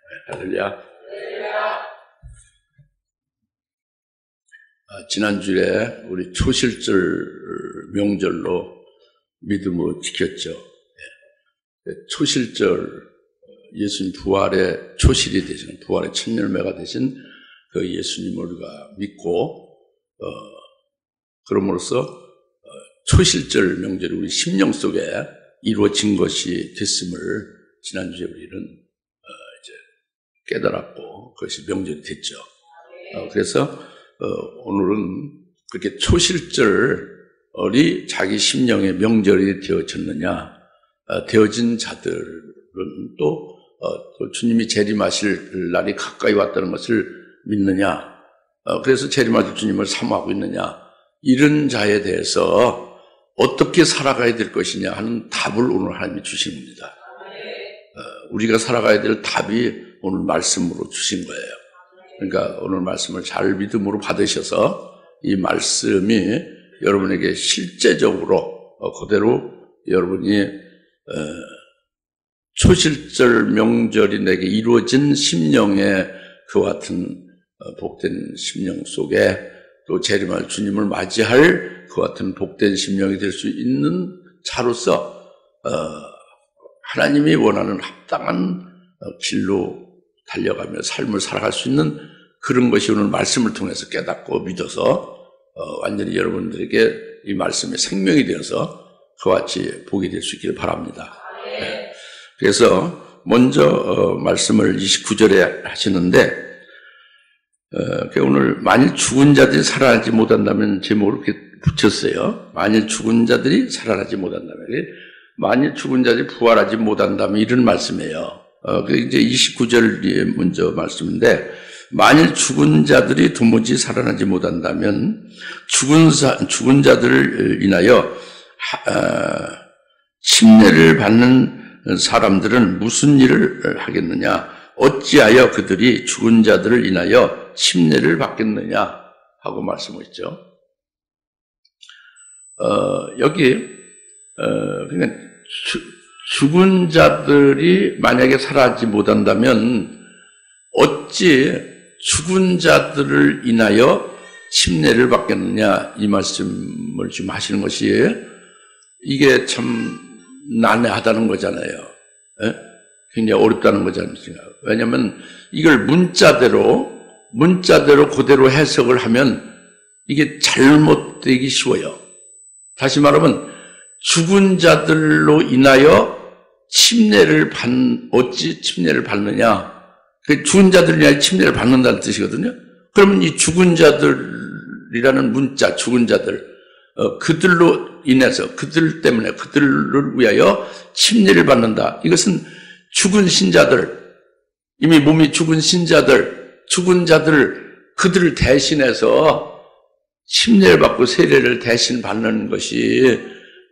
할렐루야. 지난주에 우리 초실절 명절로 믿음으로 지켰죠. 초실절, 예수님 부활의 초실이 되신, 부활의 첫 열매가 되신 그 예수님을 우리가 믿고, 그럼으로써 초실절 명절이 우리 심령 속에 이루어진 것이 됐음을 지난주에 우리는 이제 깨달았고, 그것이 명절이 됐죠. 그래서 오늘은 그렇게 초실절이 자기 심령의 명절이 되어졌느냐, 되어진 자들은 또 주님이 재림하실 날이 가까이 왔다는 것을 믿느냐, 그래서 재림하실 주님을 사모하고 있느냐, 이런 자에 대해서 어떻게 살아가야 될 것이냐 하는 답을 오늘 하나님이 주신 겁니다. 우리가 살아가야 될 답이 오늘 말씀으로 주신 거예요. 그러니까 오늘 말씀을 잘 믿음으로 받으셔서 이 말씀이 여러분에게 실제적으로 그대로 여러분이 초실절 명절이 내게 이루어진 심령의 그와 같은 복된 심령 속에 또 재림할 주님을 맞이할 그와 같은 복된 심령이 될 수 있는 자로서 하나님이 원하는 합당한 길로 달려가며 삶을 살아갈 수 있는 그런 것이 오늘 말씀을 통해서 깨닫고 믿어서 완전히 여러분들에게 이 말씀의 생명이 되어서 그와 같이 보게 될 수 있기를 바랍니다. 네. 그래서 먼저 말씀을 29절에 하시는데 오늘 만일 죽은 자들이 살아나지 못한다면 제목을 이렇게 붙였어요. 만일 죽은 자들이 살아나지 못한다면, 만일 죽은 자들이 부활하지 못한다면 이런 말씀이에요. 이제 29절 먼저 말씀인데, 만일 죽은 자들이 도무지 살아나지 못한다면 죽은 자들을 인하여 침례를 받는 사람들은 무슨 일을 하겠느냐? 어찌하여 그들이 죽은 자들을 인하여 침례를 받겠느냐? 하고 말씀하셨죠. 여기 그러니까 죽은 자들이 만약에 살아나지 못한다면 어찌 죽은 자들을 인하여 침례를 받겠느냐, 이 말씀을 지금 하시는 것이 이게 참 난해하다는 거잖아요. 굉장히 어렵다는 거잖아요. 왜냐하면 이걸 문자대로 그대로 해석을 하면 이게 잘못되기 쉬워요. 다시 말하면 죽은 자들로 인하여 어찌 침례를 받느냐? 그 죽은 자들로 인하여 침례를 받는다는 뜻이거든요. 그러면 이 죽은 자들이라는 문자, 죽은 자들, 그들로 인해서, 그들 때문에, 그들을 위하여 침례를 받는다. 이것은 죽은 신자들, 이미 몸이 죽은 신자들, 죽은 자들, 그들을 대신해서 침례를 받고 세례를 대신 받는 것이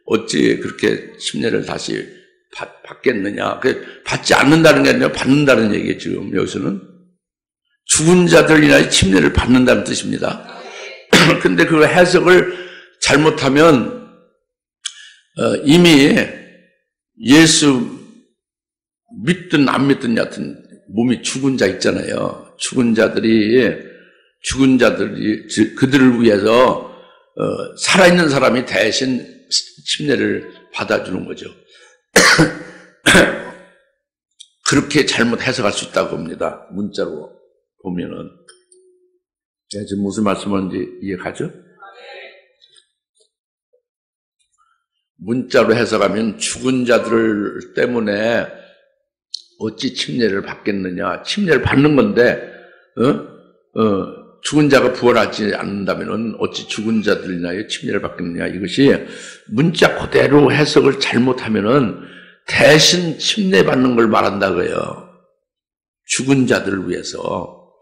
어찌 그렇게 침례를 다시 받겠느냐. 받지 않는다는 게 아니라 받는다는 얘기예요, 지금 여기서는. 죽은 자들 인하여 침례를 받는다는 뜻입니다. 근데 그 해석을 잘못하면, 이미 예수 믿든 안 믿든 여하튼 몸이 죽은 자 있잖아요. 죽은 자들이 그들을 위해서 살아있는 사람이 대신 침례를 받아주는 거죠. 그렇게 잘못 해석할 수 있다고 봅니다. 문자로 보면은. 지금 무슨 말씀인지 이해가죠? 문자로 해석하면 죽은 자들 때문에 어찌 침례를 받겠느냐. 침례를 받는 건데, 죽은 자가 부활하지 않는다면 어찌 죽은 자들 인하여 침례를 받겠느냐. 이것이 문자 그대로 해석을 잘못하면은 대신 침례 받는 걸 말한다고요. 죽은 자들을 위해서.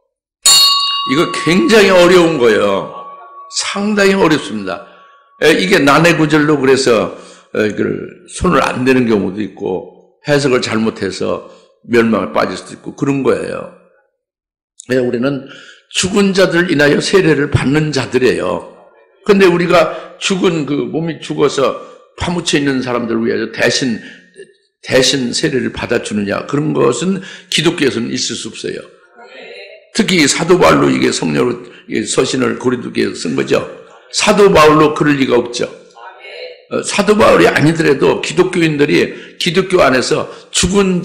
이거 굉장히 어려운 거예요. 상당히 어렵습니다. 이게 난해 구절로 그래서 손을 안 대는 경우도 있고 해석을 잘못해서 멸망에 빠질 수도 있고 그런 거예요. 우리는 죽은 자들 인하여 세례를 받는 자들이에요. 근데 우리가 죽은 몸이 죽어서 파묻혀 있는 사람들을 위해서 대신 세례를 받아주느냐, 그런 것은 기독교에서는 있을 수 없어요. 특히 사도 바울로 이게 성령으로 서신을 고린도교에 쓴 거죠. 사도 바울로 그럴 리가 없죠. 사도 바울이 아니더라도 기독교인들이 기독교 안에서 죽으면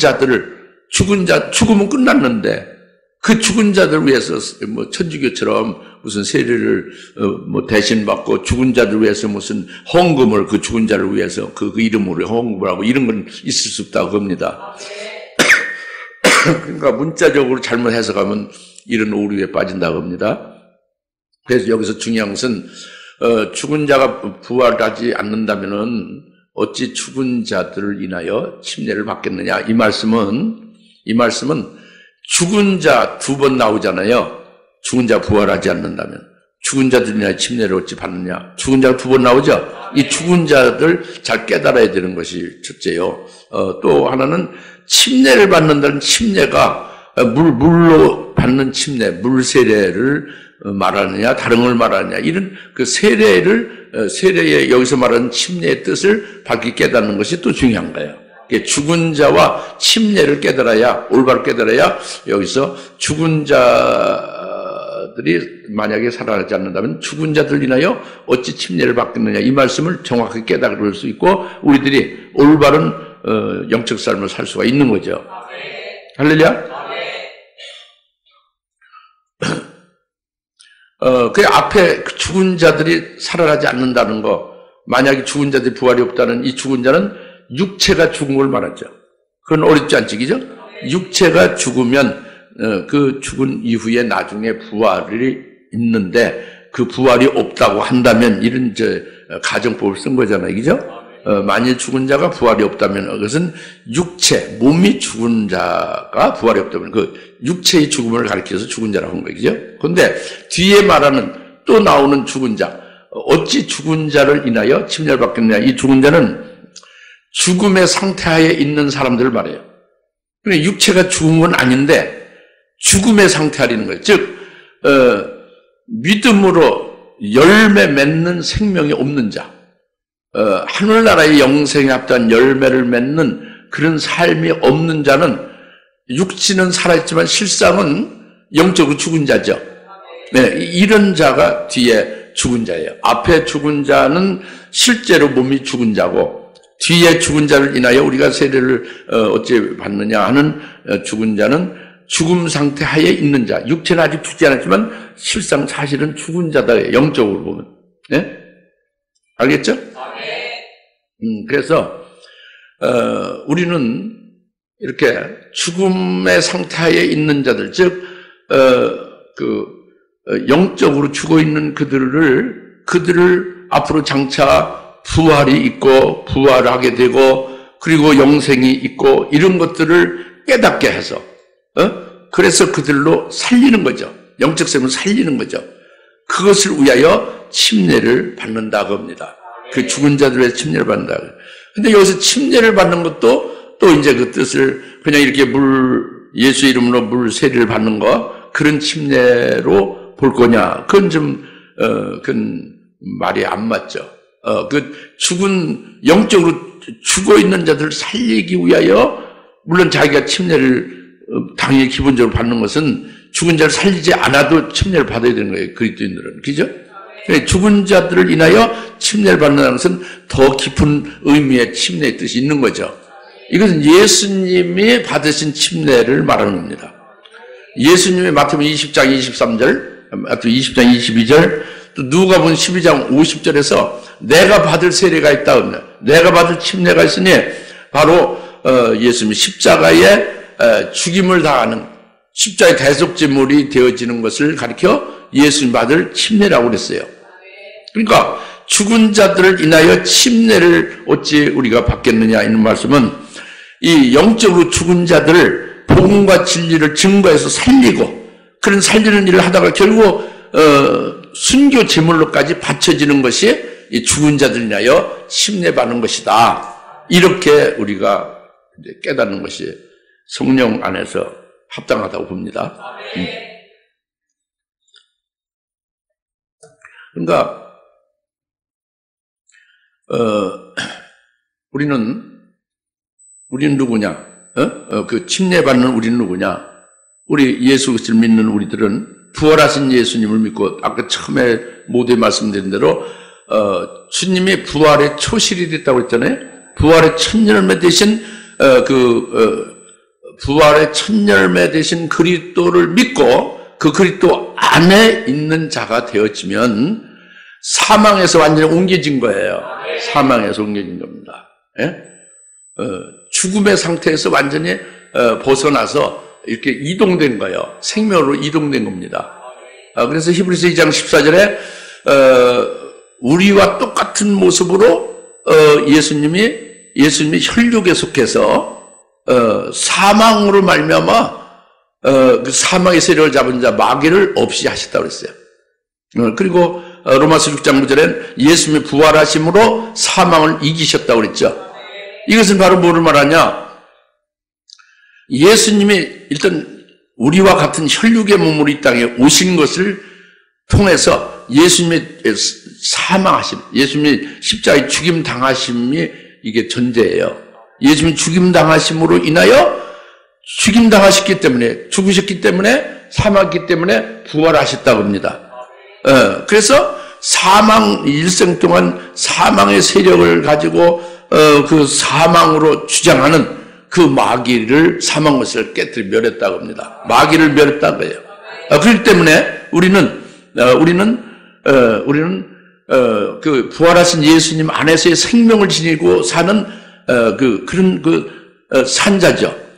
끝났는데 그 죽은 자들 위해서 뭐 천주교처럼 무슨 세례를 대신 받고 죽은 자들 위해서 무슨 헌금을 그 죽은 자를 위해서 그 이름으로 헌금을 하고 이런 건 있을 수 없다고 합니다. 그러니까 문자적으로 잘못 해석하면 이런 오류에 빠진다고 합니다. 그래서 여기서 중요한 것은 죽은 자가 부활하지 않는다면은 어찌 죽은 자들을 인하여 침례를 받겠느냐. 이 말씀은 죽은 자 두 번 나오잖아요. 죽은 자 부활하지 않는다면 죽은 자들 인하여 침례를 어찌 받느냐. 죽은 자가 두 번 나오죠. 이 죽은 자들 잘 깨달아야 되는 것이 첫째요. 또 하나는 침례를 받는다는 침례가 물로 받는 침례, 물 세례를 말하느냐, 다른 걸 말하느냐, 이런 그 세례에 여기서 말하는 침례의 뜻을 밝히 깨닫는 것이 또 중요한 거예요. 죽은 자와 침례를 깨달아야, 올바로 깨달아야 여기서 죽은 자들이 만약에 살아나지 않는다면 죽은 자들 인하여 어찌 침례를 받겠느냐, 이 말씀을 정확하게 깨달을 수 있고 우리들이 올바른 영적 삶을 살 수가 있는 거죠. 할렐루야. 그 앞에 죽은 자들이 살아나지 않는다는 거, 만약에 죽은 자들이 부활이 없다는 이 죽은 자는 육체가 죽은 걸 말하죠. 그건 어렵지 않지, 그죠? 육체가 죽으면 그 죽은 이후에 나중에 부활이 있는데 그 부활이 없다고 한다면 이런 가정법을 쓴 거잖아요, 그죠? 만일 죽은 자가 부활이 없다면 그것은 육체, 몸이 죽은 자가 부활이 없다면 그 육체의 죽음을 가리켜서 죽은 자라고 한 거죠. 그런데 뒤에 말하는 또 나오는 죽은 자, 어찌 죽은 자를 인하여 침례를 받겠느냐. 이 죽은 자는 죽음의 상태하에 있는 사람들을 말해요. 그러니까 육체가 죽은 건 아닌데 죽음의 상태하리는 거예요. 즉 믿음으로 열매 맺는 생명이 없는 자, 하늘나라의 영생에 합당한 열매를 맺는 그런 삶이 없는 자는 육신은 살아있지만 실상은 영적으로 죽은 자죠. 네, 이런 자가 뒤에 죽은 자예요. 앞에 죽은 자는 실제로 몸이 죽은 자고 뒤에 죽은 자를 인하여 우리가 세례를 어찌 받느냐 하는 죽은 자는 죽음 상태 하에 있는 자. 육체는 아직 죽지 않았지만 실상 사실은 죽은 자다. 영적으로 보면. 네? 알겠죠? 그래서 우리는 이렇게 죽음의 상태에 있는 자들, 즉 영적으로 죽어 있는 그들을 앞으로 장차 부활이 있고 부활하게 되고 그리고 영생이 있고 이런 것들을 깨닫게 해서 그래서 그들로 살리는 거죠. 영적 생명을 살리는 거죠. 그것을 위하여 침례를 받는다고 합니다. 그 죽은 자들의 침례를 받는다고. 근데 여기서 침례를 받는 것도 또 이제 그 뜻을 그냥 이렇게 예수 이름으로 물 세례를 받는 거, 그런 침례로 볼 거냐. 그건 말이 안 맞죠. 영적으로 죽어 있는 자들을 살리기 위하여, 물론 자기가 침례를 당연히 기본적으로 받는 것은 죽은 자를 살리지 않아도 침례를 받아야 되는 거예요. 그리스도인들은. 그죠? 죽은 자들을 인하여 침례를 받는다는 것은 더 깊은 의미의 침례의 뜻이 있는 거죠. 이것은 예수님이 받으신 침례를 말하는 겁니다. 예수님이 마태복음 20장 23절, 마태복음 20장 22절, 또 누가복음 12장 50절에서 내가 받을 세례가 있다. 내가 받을 침례가 있으니 바로 예수님이 십자가에 죽임을 당하는 십자가의 대속제물이 되어지는 것을 가리켜 예수님 받을 침례라고 그랬어요. 그러니까 죽은 자들을 인하여 침례를 어찌 우리가 받겠느냐 이런 말씀은 이 영적으로 죽은 자들을 복음과 진리를 증거해서 살리고 그런 살리는 일을 하다가 결국 순교 제물로까지 바쳐지는 것이 이 죽은 자들 인하여 침례받는 것이다. 이렇게 우리가 이제 깨닫는 것이 성령 안에서 합당하다고 봅니다. 그러니까 우리는 우리는 누구냐? 그 침례받는 우리는 누구냐? 우리 예수 그리스도를 믿는 우리들은 부활하신 예수님을 믿고 아까 처음에 모두에 말씀드린 대로 주님이 부활의 초실이 됐다고 했잖아요. 부활의 첫 열매 되신 부활의 첫 열매 되신 그리스도를 믿고 그 그리스도 안에 있는 자가 되어지면 사망에서 완전히 옮겨진 거예요. 사망에서 옮겨진 겁니다. 예? 죽음의 상태에서 완전히 벗어나서 이렇게 이동된 거예요. 생명으로 이동된 겁니다. 그래서 히브리서 2장 14절에 우리와 똑같은 모습으로 예수님이 혈육에 속해서 사망으로 말미암아 그 사망의 세력을 잡은 자 마귀를 없이 하셨다고 그랬어요. 그리고 로마서 6장 9절엔 예수님이 부활하심으로 사망을 이기셨다고 그랬죠. 이것은 바로 뭐를 말하냐? 예수님이 일단 우리와 같은 혈육의 몸으로 이 땅에 오신 것을 통해서 예수님의 사망하심, 예수님이 십자가에 죽임 당하심이 이게 전제예요. 예수님이 죽임 당하심으로 인하여 죽임 당하셨기 때문에, 죽으셨기 때문에, 사망했기 때문에 부활하셨다고 합니다. 그래서 일생 동안 사망의 세력을 가지고 그 사망으로 주장하는 그 마귀를, 사망것을 깨뜨려 멸했다고 합니다. 마귀를 멸했다고 해요. 그렇기 때문에 우리는 그 부활하신 예수님 안에서의 생명을 지니고 사는 그런 산자죠.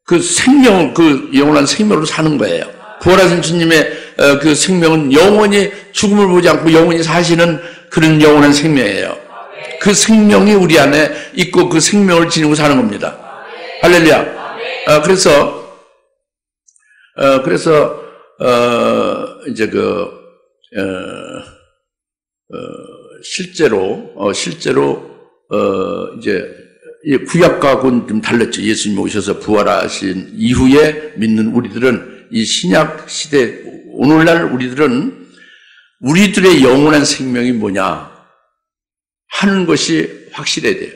그 생명을, 그 영원한 생명으로 사는 거예요. 부활하신 주님의 그 생명은 영원히 죽음을 보지 않고 영원히 사시는 그런 영원한 생명이에요. 그 생명이 우리 안에 있고 그 생명을 지니고 사는 겁니다. 할렐루야. 그래서 이제 실제로 이제 구약과는 좀 달랐죠. 예수님 오셔서 부활하신 이후에 믿는 우리들은 이 신약 시대 오늘날 우리들은 우리들의 영원한 생명이 뭐냐 하는 것이 확실해야 돼요.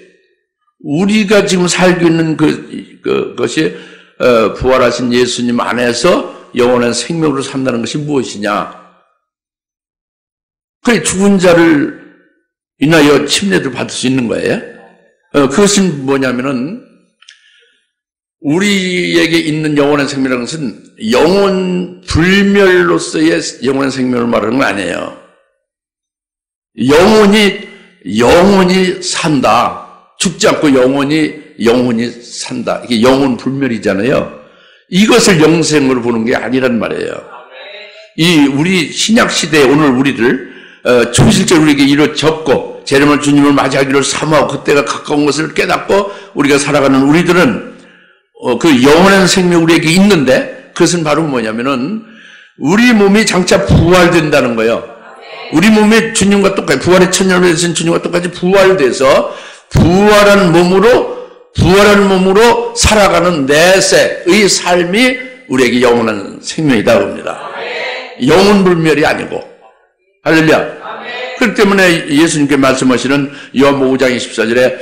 우리가 지금 살고 있는 그것이 부활하신 예수님 안에서 영원한 생명으로 산다는 것이 무엇이냐? 그래 죽은 자를 인하여 침례를 받을 수 있는 거예요. 그것은 뭐냐면은 우리에게 있는 영원한 생명이라는 것은 영원 불멸로서의 영원한 생명을 말하는 건 아니에요. 영원히 산다. 죽지 않고 영원히 산다. 이게 영원 불멸이잖아요. 이것을 영생으로 보는 게 아니란 말이에요. 우리 신약 시대에 오늘 우리를 초실제로 우리에게 이루어졌고 재림할 주님을 맞이하기를 사모하고 그때가 가까운 것을 깨닫고 우리가 살아가는 우리들은 그 영원한 생명이 우리에게 있는데 그것은 바로 뭐냐면은 우리 몸이 장차 부활된다는 거예요. 우리 몸이 주님과 똑같이 부활의 첫 열매 되신 주님과 똑같이 부활돼서 부활한 몸으로 살아가는 내세의 삶이 우리에게 영원한 생명이다 봅니다. 영원불멸이 아니고. 할렐루야. 그렇기 때문에 예수님께 말씀하시는 요한복음 5장 24절에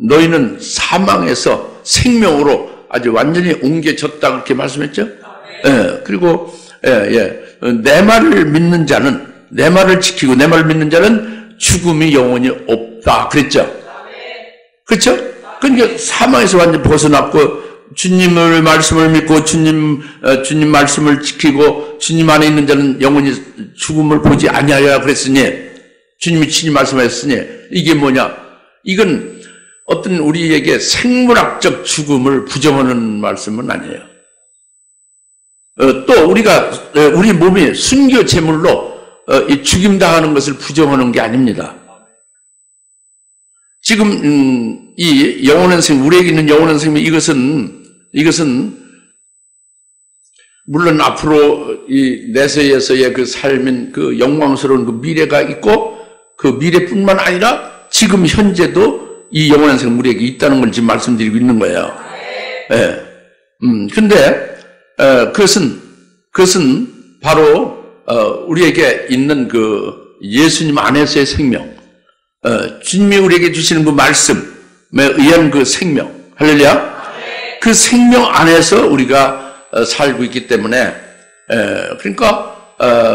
너희는 사망에서 생명으로 아주 완전히 옮겨졌다 그렇게 말씀했죠. 그리고 내 말을 믿는 자는, 내 말을 지키고 내 말을 믿는 자는 죽음이 영원히 없다 그랬죠. 그렇죠? 그러니까 사망에서 완전히 벗어났고 주님의 말씀을 믿고 주님 말씀을 지키고 주님 안에 있는 자는 영원히 죽음을 보지 아니하리라 그랬으니, 주님이 친히 말씀하셨으니 이게 뭐냐? 이건 어떤 우리에게 생물학적 죽음을 부정하는 말씀은 아니에요. 또 우리 몸이 순교 제물로 죽임당하는 것을 부정하는 게 아닙니다. 지금 이 영원한 생명, 우리에게 있는 영원한 생명, 이것은 물론 앞으로 이 내세에서의 그 삶인 그 영광스러운 그 미래가 있고 그 미래뿐만 아니라 지금 현재도 이 영원한 생명 우리에게 있다는 걸 지금 말씀드리고 있는 거예요. 근데 그것은 바로 우리에게 있는 그 예수님 안에서의 생명, 주님이 우리에게 주시는 그 말씀, 의한 그 생명, 할렐루야. 그 생명 안에서 우리가 살고 있기 때문에, 그러니까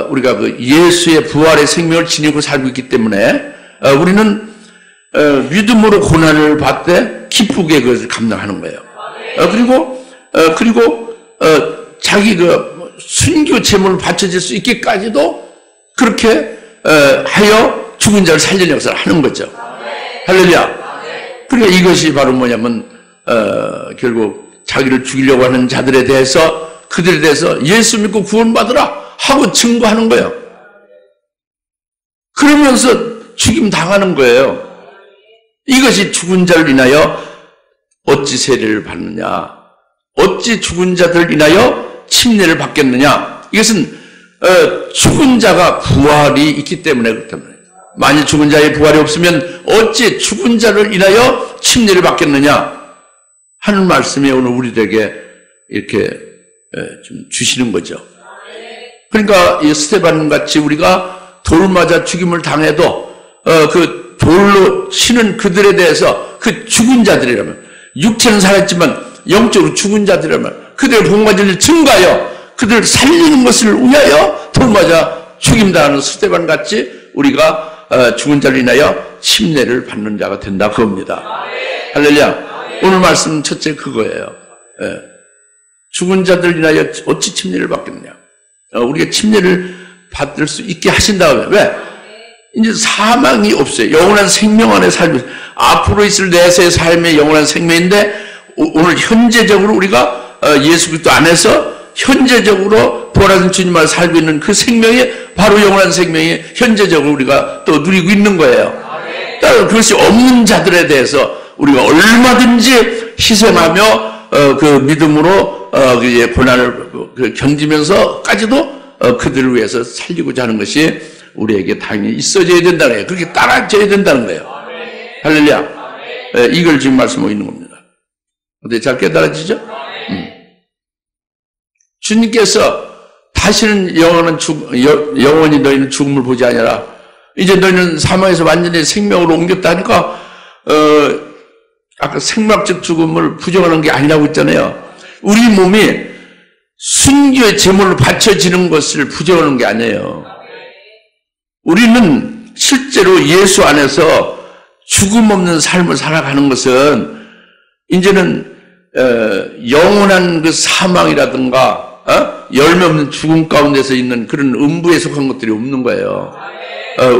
우리가 그 예수의 부활의 생명을 지니고 살고 있기 때문에 우리는 믿음으로 고난을 받되 기쁘게 그것을 감당하는 거예요. 그리고 자기 그 순교 제물을 바쳐질 수 있게까지도 그렇게 하여 죽은 자를 살리는 역사를 하는 거죠. 할렐루야. 그러니까 이것이 바로 뭐냐면 결국 자기를 죽이려고 하는 자들에 대해서, 그들에 대해서 예수 믿고 구원받으라 하고 증거하는 거예요. 그러면서 죽임 당하는 거예요. 이것이 죽은 자를 인하여 어찌 세례를 받느냐, 어찌 죽은 자들 인하여 침례를 받겠느냐. 이것은 죽은 자가 부활이 있기 때문에 그렇기 때문에. 만일 죽은 자의 부활이 없으면 어찌 죽은 자를 인하여 침례를 받겠느냐 하는 말씀이 오늘 우리들에게 이렇게 좀 주시는 거죠. 그러니까 이 스데반 같이 우리가 돌 맞아 죽임을 당해도 그 돌로 치는 그들에 대해서, 그 죽은 자들이라면, 육체는 살았지만 영적으로 죽은 자들이라면 그들의 복음을 증가하여 그들을 살리는 것을 위하여 돌 맞아 죽임당하는 스데반 같이 우리가 죽은 자를 인하여 침례를 받는 자가 된다 그겁니다. 할렐루야. 오늘 말씀 첫째 그거예요. 죽은 자들 인하여 어찌 침례를 받겠느냐. 우리가 침례를 받을 수 있게 하신다. 왜? 이제 사망이 없어요. 영원한 생명 안에 살고, 앞으로 있을 내세의 삶의 영원한 생명인데, 오늘 현재적으로 우리가 예수 그리스도 안에서 현재적으로 부활하신 주님 안에 살고 있는 그 생명이 바로 영원한 생명이 현재적으로 우리가 또 누리고 있는 거예요. 따라서 그것이 없는 자들에 대해서 우리가 얼마든지 희생하며 그 믿음으로 고난을 견디면서까지도 그들을 위해서 살리고자 하는 것이 우리에게 당연히 있어져야 된다는 거예요. 그렇게 따라져야 된다는 거예요. 할렐루야. 이걸 지금 말씀하고 있는 겁니다. 어때? 잘 깨달아지죠? 주님께서 다시는 영원히 너희는 죽음을 보지 아니하라. 이제 너희는 사망에서 완전히 생명으로 옮겼다 하니까 아까 생물학적 죽음을 부정하는 게 아니라고 했잖아요. 우리 몸이 순교의 제물로 바쳐지는 것을 부정하는 게 아니에요. 우리는 실제로 예수 안에서 죽음 없는 삶을 살아가는 것은 이제는 영원한 그 사망이라든가 열매 없는 죽음 가운데서 있는 그런 음부에 속한 것들이 없는 거예요.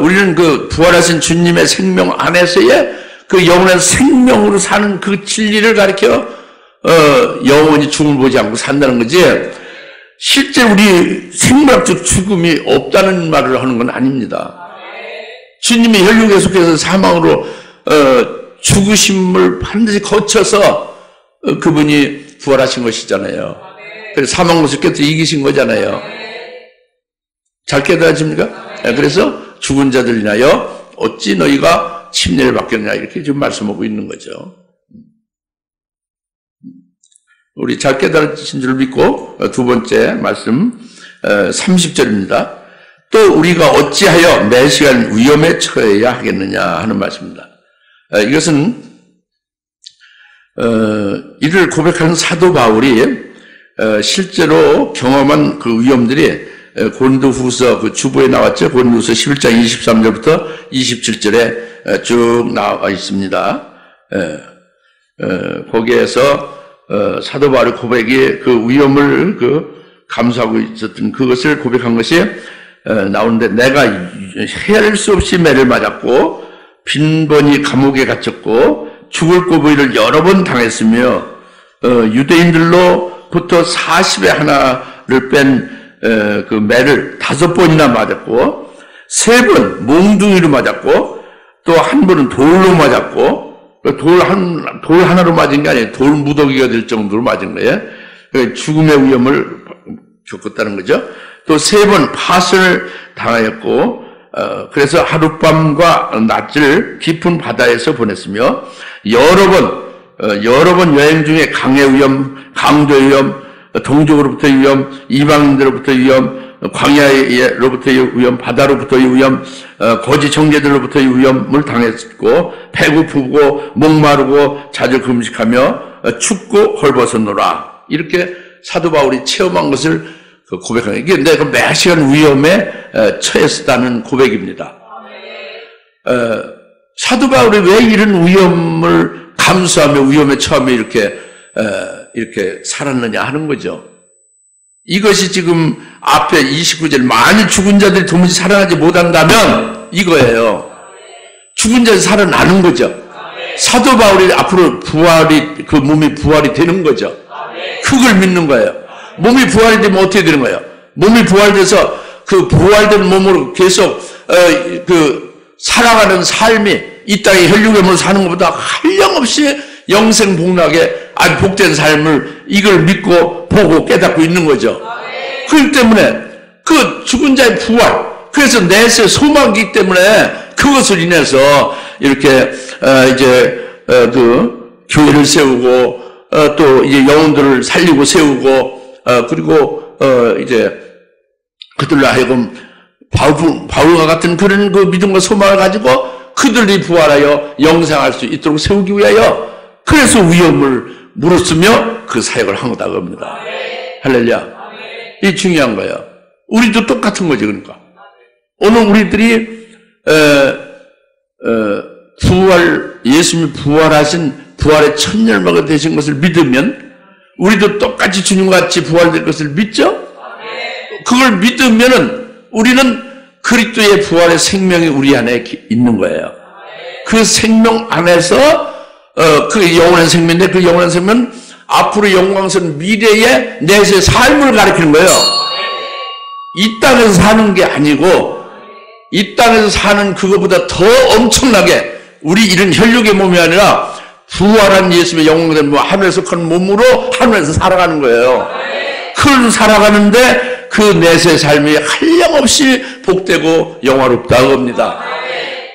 우리는 그 부활하신 주님의 생명 안에서의 그 영원한 생명으로 사는 그 진리를 가리켜 영원히 죽음을 보지 않고 산다는 거지, 실제 우리 생물학적 죽음이 없다는 말을 하는 건 아닙니다. 주님이 혈육 계속해서 사망으로 죽으심을 반드시 거쳐서 그분이 부활하신 것이잖아요. 그래서 사망 것을 깨뜨려 이기신 거잖아요. 잘 깨달아집니까? 그래서 죽은 자들 인하여 어찌 너희가 침례를 받겠느냐 이렇게 지금 말씀하고 있는 거죠. 우리 잘 깨달으신 줄 믿고 두 번째 말씀 30절입니다. 또 우리가 어찌하여 매시간 위험에 처해야 하겠느냐 하는 말씀입니다. 이것은 이를 고백하는 사도 바울이 실제로 경험한 그 위험들이 고린도후서 그 주보에 나왔죠. 고린도후서 11장 23절부터 27절에 쭉 나와 있습니다. 거기에서 사도 바울의 고백이 그 위험을 감수하고 있었던 그것을 고백한 것이 나오는데, 내가 헤아릴 수 없이 매를 맞았고 빈번히 감옥에 갇혔고 죽을 고비를 여러 번 당했으며 유대인들로부터 40에 하나를 뺀 그 매를 5번이나 맞았고 3번 몽둥이로 맞았고 또 한 번은 돌로 맞았고, 돌 하나로 맞은 게 아니에요. 돌 무더기가 될 정도로 맞은 거예요. 죽음의 위험을 겪었다는 거죠. 또 3번 파선을 당하였고, 그래서 하룻밤과 낮을 깊은 바다에서 보냈으며, 여러 번 여행 중에 강의 위험, 강도 위험, 동족으로부터 위험, 이방인들로부터 위험, 광야로부터의 위험, 바다로부터의 위험, 거짓 형제들로부터의 위험을 당했고, 배고프고 목마르고 자주 금식하며 춥고 헐벗었노라. 이렇게 사도 바울이 체험한 것을 고백하는, 이게 내가 매 시간 위험에 처했다는 고백입니다. 사도 바울이 왜 이런 위험을 감수하며 위험에 처하며 이렇게 살았느냐 하는 거죠. 이것이 지금 앞에 29절, 만일 죽은 자들이 도무지 살아나지 못한다면 이거예요. 죽은 자들이 살아나는 거죠. 사도 바울이 앞으로 그 몸이 부활이 되는 거죠. 그걸 믿는 거예요. 몸이 부활이 되면 어떻게 되는 거예요? 몸이 부활돼서 그 부활된 몸으로 계속 살아가는 삶이 이 땅의 혈육의 사는 것보다 한량없이 영생복락의 아주 복된 삶을 이걸 믿고 보고 깨닫고 있는 거죠. 그렇기 때문에 그 죽은 자의 부활, 그래서 내세 소망이기 때문에 그것을 인해서 이렇게 교회를 세우고 또 이제 영혼들을 살리고 세우고 그리고 이제 그들로 하여금 바울과 같은 그런 그 믿음과 소망을 가지고 그들이 부활하여 영생할 수 있도록 세우기 위하여 그래서 위험을 물었으며 그 사역을 한 거다 겁니다. 할렐루야. 이게 중요한 거예요. 우리도 똑같은 거죠. 그러니까 오늘 우리들이 예수님이 부활하신 부활의 첫 열매가 되신 것을 믿으면 우리도 똑같이 주님과 같이 부활될 것을 믿죠? 그걸 믿으면은 우리는 그리스도의 부활의 생명이 우리 안에 있는 거예요. 그 생명 안에서 그 영원한 생명인데 그 영원한 생명은 앞으로 영광스러운 미래의 내세 삶을 가리키는 거예요. 이 땅에서 사는 게 아니고 이 땅에서 사는 그거보다 더 엄청나게 우리 이런 혈육의 몸이 아니라 부활한 예수의 영광된 몸, 하늘에서 큰 몸으로 하늘에서 살아가는 거예요. 그걸 살아가는데 그 내세 삶이 한량없이 복되고 영화롭다 겁니다.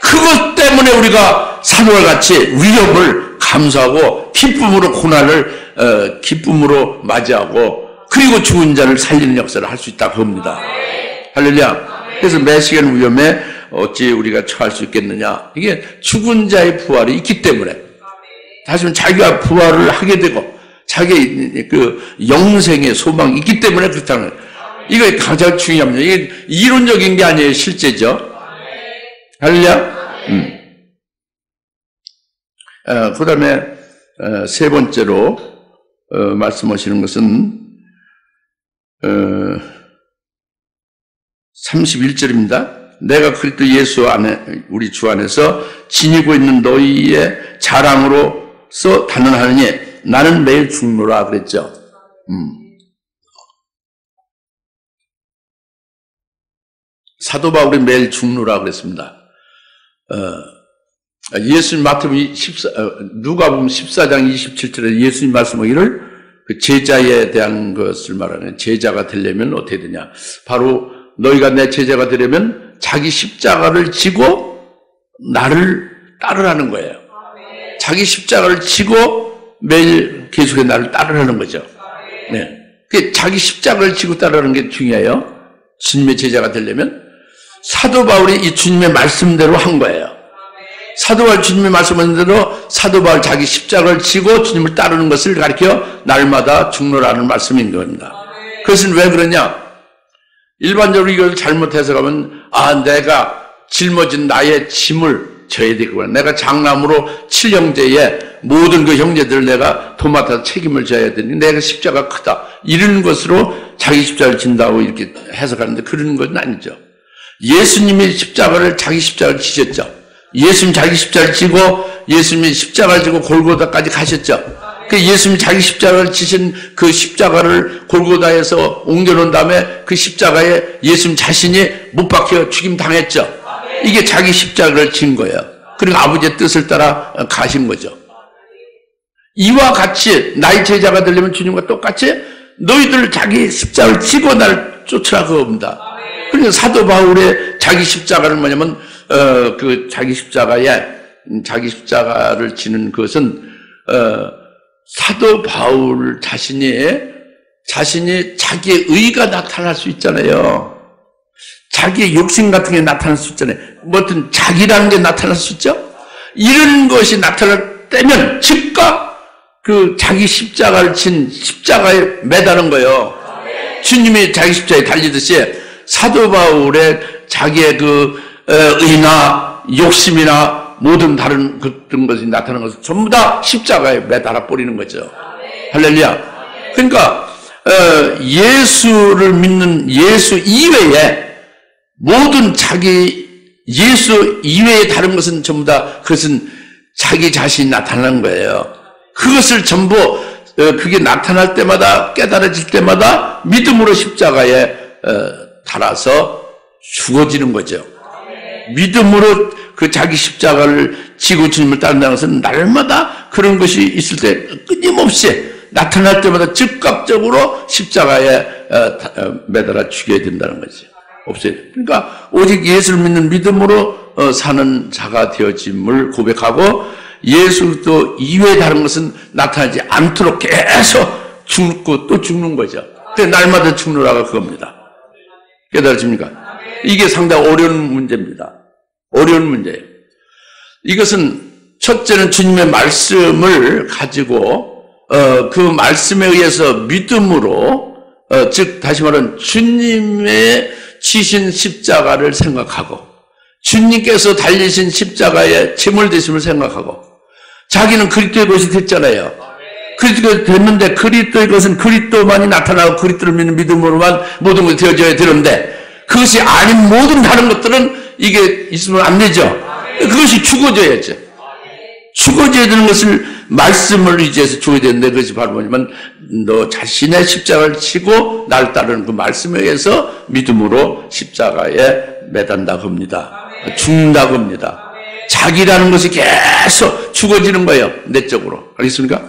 그것 때문에 우리가 사도와 같이 위험을 감수하고 기쁨으로 고난을 기쁨으로 맞이하고 그리고 죽은 자를 살리는 역사를 할 수 있다 겁니다. 할렐루야. 그래서 매 시간 위험에 어찌 우리가 처할 수 있겠느냐. 이게 죽은 자의 부활이 있기 때문에 다시 말하면 자기가 부활을 하게 되고 자기 그 영생의 소망이 있기 때문에 그렇다는 거예요. 이거 가장 중요합니다. 이게 이론적인 게 아니에요. 실제죠. 할렐루야. 그 다음에 세 번째로 말씀하시는 것은 31절입니다. 내가 그리스도 예수 안에 우리 주 안에서 지니고 있는 너희의 자랑으로서 단언하느니 나는 매일 죽노라 그랬죠. 사도 바울이 매일 죽노라 그랬습니다. 예수님 누가복음 14장 27절에 예수님 말씀하기를 그 제자에 대한 것을 말하는 제자가 되려면 어떻게 되냐. 바로 너희가 내 제자가 되려면 자기 십자가를 지고 나를 따르라는 거예요. 자기 십자가를 지고 매일 계속해서 나를 따르라는 거죠. 네. 자기 십자가를 지고 따르라는 게 중요해요. 주님의 제자가 되려면 사도 바울이 이 주님의 말씀대로 한 거예요. 사도 바울 주님의 말씀하신 대로 사도 바울 자기 십자가를 지고 주님을 따르는 것을 가리켜 날마다 죽노라는 말씀인 겁니다. 그것은 왜 그러냐? 일반적으로 이걸 잘못 해석하면 내가 짊어진 나의 짐을 져야 되겠구나. 내가 장남으로 7형제의 모든 그 형제들을 내가 도맡아서 책임을 져야 되니 내가 십자가 크다. 이런 것으로 자기 십자가를 진다고 이렇게 해석하는데 그런 건 아니죠. 예수님이 자기 십자가를 지셨죠. 예수님 자기 십자가를 지고 예수님이 십자가를 지고 골고다까지 가셨죠. 그 예수님이 자기 십자가를 지신 그 십자가를 골고다에서 옮겨놓은 다음에 그 십자가에 예수님 자신이 못 박혀 죽임 당했죠. 이게 자기 십자가를 진 거예요. 그리고 아버지의 뜻을 따라 가신 거죠. 이와 같이 나의 제자가 되려면 주님과 똑같이 너희들 자기 십자가를 지고 나를 쫓으라 그겁니다. 그러니까 사도 바울의 자기 십자가는 뭐냐면 그 자기 십자가를 지는 것은 사도 바울 자신이 자기의 의가 나타날 수 있잖아요. 자기의 욕심 같은 게 나타날 수 있잖아요. 뭐 어떤 자기라는 게 나타날 수 있죠. 이런 것이 나타날 때면 즉각 그 자기 십자가를 친 십자가에 매다는 거예요. 주님이 자기 십자가에 달리듯이 사도 바울의 자기의 그 의나 욕심이나 모든 다른 그런 것이 나타나는 것을 전부 다 십자가에 매달아 버리는 거죠. 할렐루야. 그러니까 예수를 믿는 예수 이외에 모든 자기 예수 이외의 다른 것은 전부 다 그것은 자기 자신이 나타나는 거예요. 그것을 전부 그게 나타날 때마다 깨달아질 때마다 믿음으로 십자가에 달아서 죽어지는 거죠. 믿음으로 그 자기 십자가를 지고 주님을 따른다는 것은 날마다 그런 것이 있을 때 끊임없이 나타날 때마다 즉각적으로 십자가에 매달아 죽여야 된다는 거지. 없어요. 그러니까 오직 예수를 믿는 믿음으로 사는 자가 되어짐을 고백하고 예수 또 이외에 다른 것은 나타나지 않도록 계속 죽고 또 죽는 거죠. 날마다 죽느라가 그겁니다. 깨달으십니까? 이게 상당히 어려운 문제입니다. 어려운 문제예요. 이것은 첫째는 주님의 말씀을 가지고 그 말씀에 의해서 믿음으로 즉 다시 말하면 주님의 지신 십자가를 생각하고 주님께서 달리신 십자가의 제물 되심을 생각하고 자기는 그리스도의 것이 됐잖아요. 그리스도가 됐는데 그리스도의 것은 그리스도만이 나타나고 그리스도를 믿는 믿음으로만 모든 것이 되어져야 되는데 그것이 아닌 모든 다른 것들은 이게 있으면 안 되죠. 그것이 죽어져야죠. 죽어져야 되는 것을 말씀을 의지해서 줘야 되는데 그것이 바로 뭐냐면 너 자신의 십자가를 치고 날 따르는 그 말씀에 의해서 믿음으로 십자가에 매단다고 합니다. 죽는다고 합니다. 자기라는 것이 계속 죽어지는 거예요. 내적으로. 알겠습니까?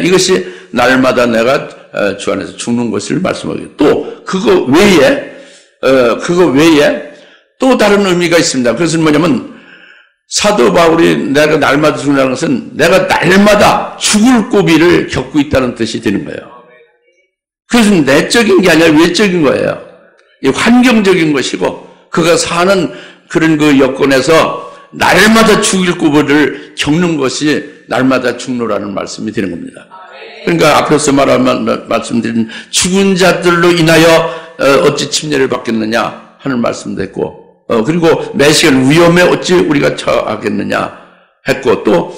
이것이 날마다 내가 주 안에서 죽는 것을 말씀하고 또 그거 외에 또 다른 의미가 있습니다. 그것은 뭐냐면 사도 바울이 내가 날마다 죽는다는 것은 내가 날마다 죽을 고비를 겪고 있다는 뜻이 되는 거예요. 그것은 내적인 게 아니라 외적인 거예요. 환경적인 것이고 그가 사는 그런 그 여건에서 날마다 죽을 고비를 겪는 것이 날마다 죽노라는 말씀이 되는 겁니다. 그러니까 앞에서 말씀드린 죽은 자들로 인하여 어찌 침례를 받겠느냐 하는 말씀도 했고 그리고 매시간 위험에 어찌 우리가 처하겠느냐 했고 또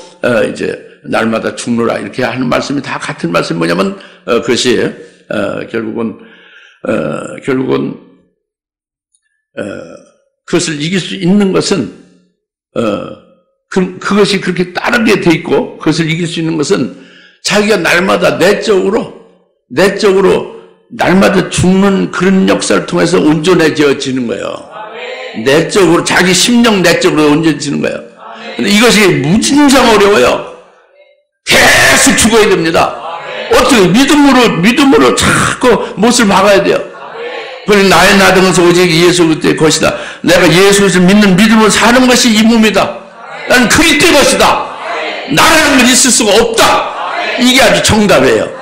이제 날마다 죽노라 이렇게 하는 말씀이 다 같은 말씀이 뭐냐면 그것이 결국은 그것을 이길 수 있는 것은 그것이 그렇게 따르게 돼 있고 그것을 이길 수 있는 것은 자기가 날마다 내적으로 날마다 죽는 그런 역사를 통해서 온전해져지는 거예요. 내적으로 자기 심령 내적으로 온전해지는 거예요. 근데 이것이 무진장 어려워요. 계속 죽어야 됩니다. 어떻게 믿음으로 자꾸 못을 박아야 돼요. 그래서 나의 나등에서 오직 예수 그리스도의 것이다. 내가 예수를 믿는 믿음으로 사는 것이 이 몸이다. 나는 그리스도의 것이다. 나라는 건 있을 수가 없다. 이게 아주 정답이에요.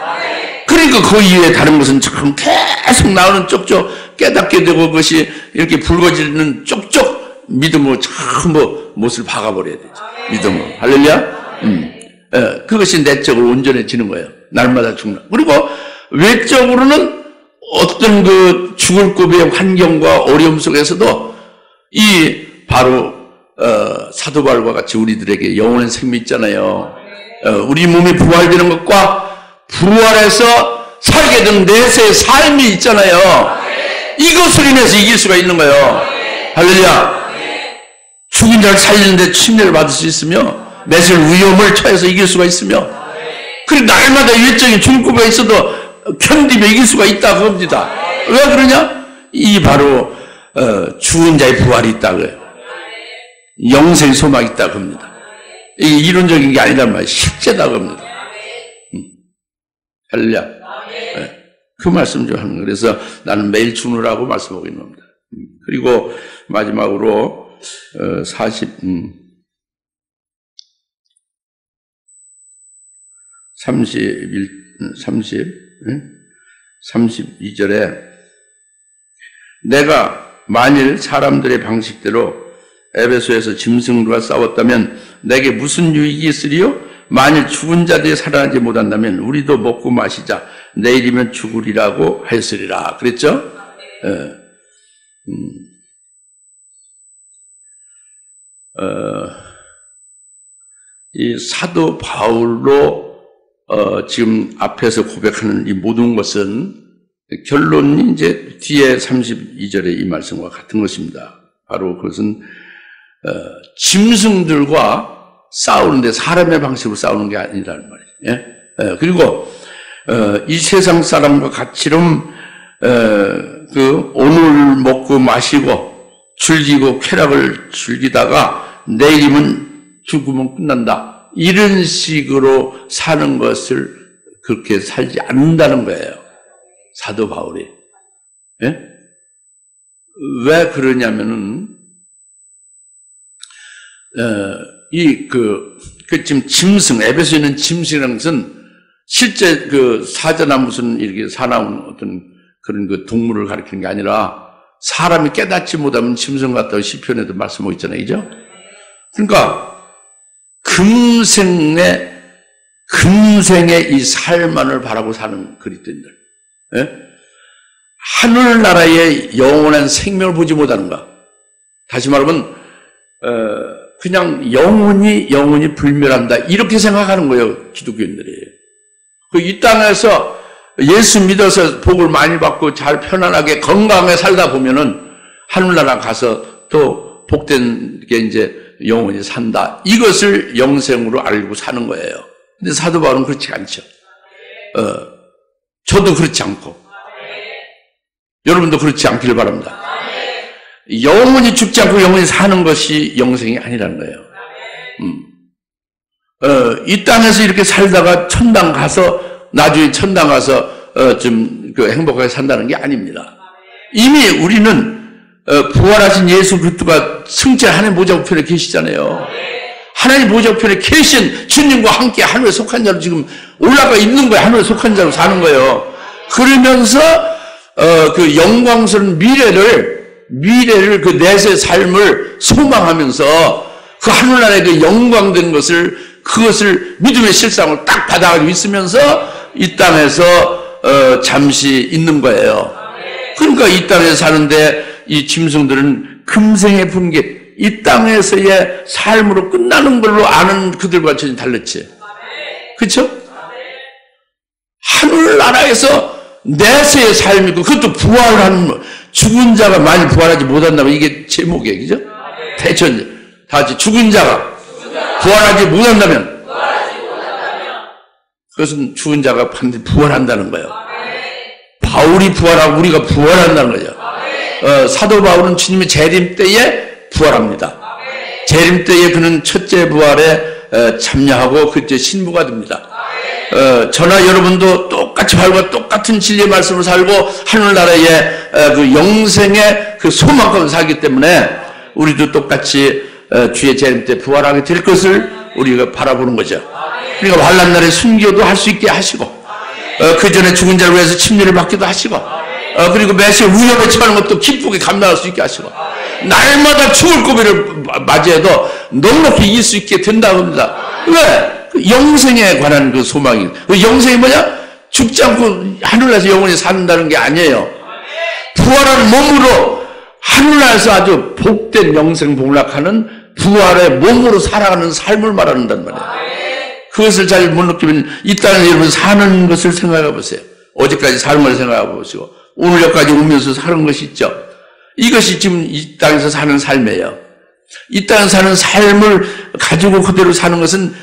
그러니까 그 이외에 다른 것은 참 계속 나오는 쪽쪽 깨닫게 되고 그것이 이렇게 붉어지는 쪽쪽 믿음으로 전부 못을 박아버려야 되죠. 믿음으로. 할렐루야? 그것이 내적으로 온전해지는 거예요. 날마다 죽는. 그리고 외적으로는 어떤 그 죽을 고비의 환경과 어려움 속에서도 이 바로 사도 바울과 같이 우리들에게 영원한 생명이 있잖아요. 우리 몸이 부활되는 것과 부활해서 살게 된 내세의 삶이 있잖아요. 이것을 인해서 이길 수가 있는 거예요. 할렐루야. 죽은 자를 살리는데 침례를 받을 수 있으며 내실 위험을 처해서 이길 수가 있으며 그리고 날마다 외적인 죽을 고비가 있어도 견디며 이길 수가 있다 그겁니다. 왜 그러냐? 이 바로 죽은 자의 부활이 있다 그래요. 영생의 소망이 있다 그럽니다. 이게 이론적인 게 아니란 말이에요. 실제다 그럽니다. 할렐루야. 네. 그 말씀 좀 하는 거예요. 그래서 나는 매일 죽느라고 말씀하고 있는 겁니다. 그리고 마지막으로 32절에 내가 만일 사람들의 방식대로 에베소에서 짐승들과 싸웠다면 내게 무슨 유익이 있으리요? 만일 죽은 자들이 살아나지 못한다면 우리도 먹고 마시자. 내일이면 죽으리라고 하였으리라. 그랬죠? 이 사도 바울로 지금 앞에서 고백하는 이 모든 것은 결론이 이제 뒤에 32절의 이 말씀과 같은 것입니다. 바로 그것은 짐승들과 싸우는데 사람의 방식으로 싸우는 게 아니라는 말이에요. 예? 그리고 이 세상 사람과 같이럼 그 오늘 먹고 마시고 즐기고 쾌락을 즐기다가 내일이면 죽으면 끝난다. 이런 식으로 사는 것을 그렇게 살지 않는다는 거예요. 사도 바울이. 예? 왜 그러냐면은 지금 짐승, 에베소에 있는 짐승이라는 것은 실제 그 사자나 무슨 이렇게 사나운 어떤 그런 그 동물을 가리키는 게 아니라 사람이 깨닫지 못하면 짐승 같다고 시편에도 말씀하고 있잖아요. 그죠? 그러니까 금생의 이 삶만을 바라고 사는 그리스도인들. 예? 하늘나라의 영원한 생명을 보지 못하는가. 다시 말하면 그냥 영원히 불멸한다. 이렇게 생각하는 거예요. 기독교인들이. 이 땅에서 예수 믿어서 복을 많이 받고 잘 편안하게 건강하게 살다 보면은 하늘나라 가서 또 복된 게 이제 영원히 산다. 이것을 영생으로 알고 사는 거예요. 근데 사도 바울은 그렇지 않죠. 저도 그렇지 않고 여러분도 그렇지 않기를 바랍니다. 영원히 죽지 않고 영원히 사는 것이 영생이 아니라는 거예요. 이 땅에서 이렇게 살다가 천당 가서 나중에 천당 가서 좀 그 행복하게 산다는 게 아닙니다. 이미 우리는 부활하신 예수 그리스도가 승천 하나님 보좌 우편에 계시잖아요. 하나님 보좌 우편에 계신 주님과 함께 하늘에 속한 자로 지금 올라가 있는 거예요. 하늘에 속한 자로 사는 거예요. 그러면서 그 영광스러운 미래를 그 내세 삶을 소망하면서 그 하늘나라의 그 영광된 그것을 믿음의 실상을 딱 받아가지고 있으면서 이 땅에서 잠시 있는 거예요. 그러니까 이 땅에서 사는데 이 짐승들은 금생의 분계, 이 땅에서의 삶으로 끝나는 걸로 아는 그들과 전혀 달랐지. 그렇죠? 하늘나라에서 내세의 삶이고 그것도 부활하는 죽은 자가 많이 부활하지 못한다고 이게 제목이에요. 그죠? 대천제. 다 같이 죽은 자가 부활하지 못한다면 그것은 죽은 자가 반드시 부활한다는 거예요. 바울이 부활하고 우리가 부활한다는 거죠. 사도 바울은 주님의 재림 때에 부활합니다. 재림 때에 그는 첫째 부활에 참여하고 그때 신부가 됩니다. 저나 여러분도 똑같이 바울과 똑같은 진리의 말씀을 살고 하늘나라의 그 영생의 그 소망 가운데 살기 때문에 우리도 똑같이 주의 재림 때 부활하게 될 것을 우리가 바라보는 거죠. 그러니까 환난 날에 순교도 할 수 있게 하시고 그 전에 죽은 자를 위해서 침례를 받기도 하시고 그리고 매시에 위험에 처하는 것도 기쁘게 감당할 수 있게 하시고 날마다 죽을 고비를 맞이해도 넉넉히 이길 수 있게 된다고 합니다. 왜? 영생에 관한 그 소망이. 그 영생이 뭐냐? 죽지 않고 하늘나라에서 영원히 산다는 게 아니에요. 부활한 몸으로 하늘나라에서 아주 복된 영생 복락하는 부활의 몸으로 살아가는 삶을 말한단 말이에요. 그것을 잘 못 느끼면 이 땅에서 여러분 사는 것을 생각해 보세요. 어제까지 사는 걸 생각해 보시고 오늘 여기까지 오면서 사는 것이 있죠. 이것이 지금 이 땅에서 사는 삶이에요. 이 땅에서 사는 삶을 가지고 그대로 사는 것은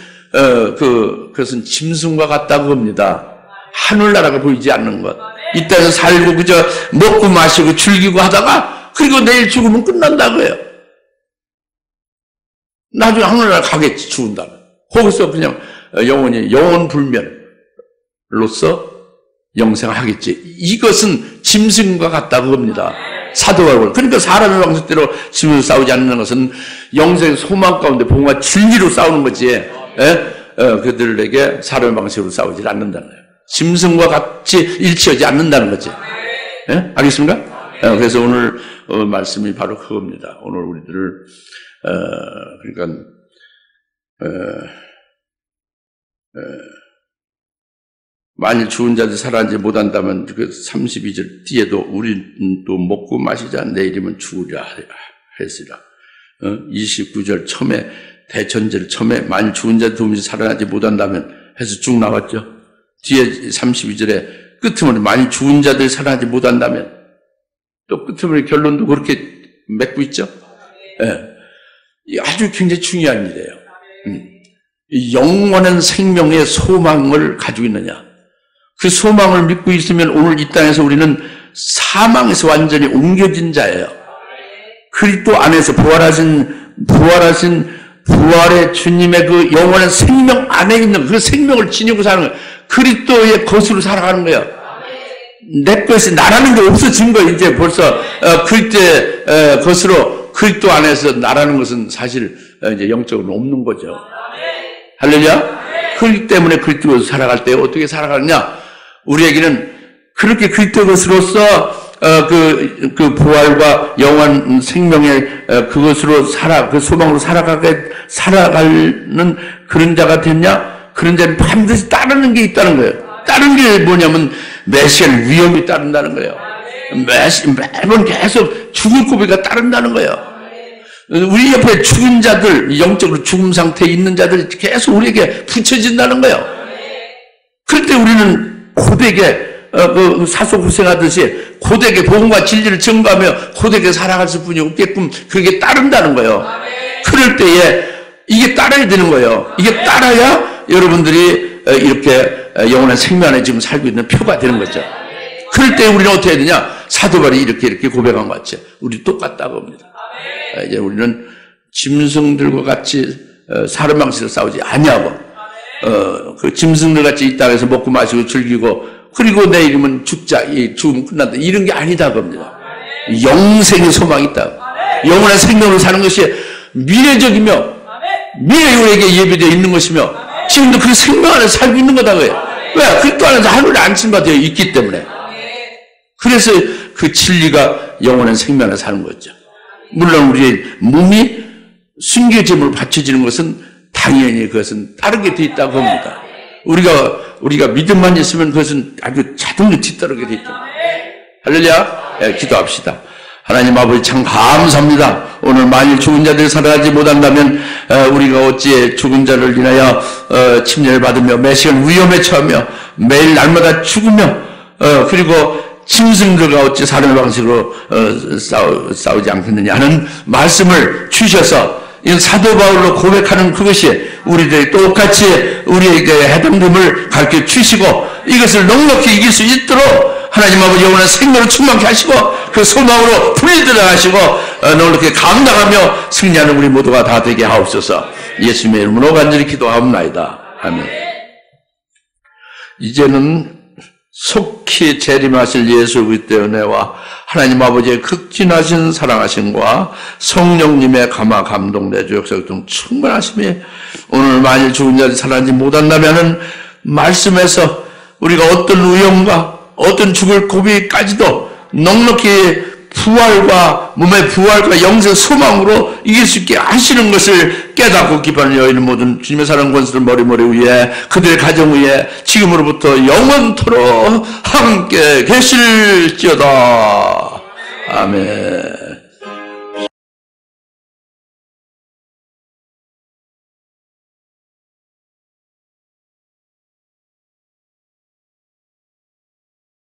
그것은 짐승과 같다고 합니다. 하늘나라가 보이지 않는 것. 이 땅에서 살고 그저 먹고 마시고 즐기고 하다가 그리고 내일 죽으면 끝난다고 해요. 나중에 하늘나라 가겠지, 죽은다면. 거기서 그냥 영원히 영원불멸로서 영생하겠지. 이것은 짐승과 같다고 합니다. 사도바울. 그러니까 사람의 방식대로 짐승을 싸우지 않는 것은 영생의 소망 가운데 봉과 진리로 싸우는 거지. 그들에게 사람의 방식으로 싸우지 않는다는 거예요. 짐승과 같이 일치하지 않는다는 거지. 알겠습니까? 그래서 오늘 말씀이 바로 그겁니다. 오늘 우리들을 그러니까 만일 죽은 자들 살아나지 못한다면 그 32절 뒤에도 우리는 또 먹고 마시자 내일이면 죽으리라 했으라. 29절 처음에 대천절 처음에 만일 죽은 자들 도무지 살아나지 못한다면 해서 쭉 나왔죠. 뒤에 32절에 끄트머리 만일 죽은 자들 살아나지 못한다면 또 끄트머리 결론도 그렇게 맺고 있죠. 예. 아주 굉장히 중요한 일이에요. 영원한 생명의 소망을 가지고 있느냐. 그 소망을 믿고 있으면 오늘 이 땅에서 우리는 사망에서 완전히 옮겨진 자예요. 그리스도 안에서 부활의 주님의 그 영원한 생명 안에 있는 그 생명을 지니고 사는 거예요. 그리스도의 것으로 살아가는 거예요. 내 것이 나라는 게 없어진 거예요. 이제 벌써 그리스도의 것으로 그리스도 안에서 나라는 것은 사실 이제 영적으로 없는 거죠. 할렐루야. 그렇기 때문에 그리스도로 살아갈 때 어떻게 살아가느냐? 우리에게는 그렇게 그리스도 것으로서 그 부활과 영원 생명의 그것으로 그 소망으로 살아가는 그런 자가 됐냐? 그런 자는 반드시 따르는 게 있다는 거예요. 따르는 게 뭐냐면 메시아의 위험이 따른다는 거예요. 매번 계속 죽을 고비가 따른다는 거예요. 우리 옆에 죽은 자들, 영적으로 죽음 상태에 있는 자들이 계속 우리에게 붙여진다는 거예요. 그럴 때 우리는 고되게 사소고생하듯이 고되게 복음과 진리를 증거하며 고되게 살아갈 수뿐이 없게끔 그게 따른다는 거예요. 그럴 때에 이게 따라야 되는 거예요. 이게 따라야 여러분들이 이렇게 영원한 생명 안에 지금 살고 있는 표가 되는 거죠. 그럴 때 우리는 어떻게 해야 되냐? 사도 바울이 이렇게 고백한 것 같이 우리 똑같다고 합니다. 이제 우리는 짐승들과 같이 사람 방식으로 싸우지 아니하고 그 짐승들 같이 이 땅에서 먹고 마시고 즐기고 그리고 내일이면 죽자, 죽으면 끝난다 이런 게 아니다 겁니다. 영생의 소망이 있다. 영원한 생명으로 사는 것이 미래적이며 미래에 우리에게 예비되어 있는 것이며 지금도 그 생명 안에 살고 있는 거다 그래요. 왜? 그리스도 안에서 하늘에 안심받아 있기 때문에. 그래서 그 진리가 영원한 생명 안에 사는 거죠. 물론 우리의 몸이 순교제물로 바쳐지는 것은 당연히 그것은 다르게 돼 있다고 합니다. 우리가 믿음만 있으면 그것은 아주 자동으로 뒤따르게 돼 있다. 할렐루야. 네, 기도합시다. 하나님 아버지 참 감사합니다. 오늘 만일 죽은 자들이 살아나지 못한다면 우리가 어찌 죽은 자를 인하여 침례를 받으며 매시간 위험에 처하며 매일 날마다 죽으며 그리고 짐승들과 어찌 사는 방식으로 싸우지 않겠느냐 하는 말씀을 주셔서 이 사도 바울로 고백하는 그것이 우리들이 똑같이 우리에게 해당됨을 가르쳐 주시고 이것을 넉넉히 이길 수 있도록 하나님 아버지 영원한 생명을 충만케 하시고 그 소망으로 풀리도록 하시고 넉넉히 감당하며 승리하는 우리 모두가 다 되게 하옵소서. 예수님의 이름으로 간절히 기도하옵나이다. 아멘. 이제는 속히 재림하실 예수 그리스도의 은혜와 하나님 아버지의 극진하신 사랑하심과 성령님의 감화 감동 내주 역사 등 충만하심이 오늘 만일 죽은 자들이 살아나지 못한다면은 말씀에서 우리가 어떤 위험과 어떤 죽을 고비까지도 넉넉히 부활과 몸의 부활과 영생 소망으로 이길 수 있게 하시는 것을 깨닫고 기뻐하는 여인은 모든 주님의 사랑 권수를 머리머리 위에 그들의 가정 위에 지금으로부터 영원토록 함께 계실지어다. 아멘.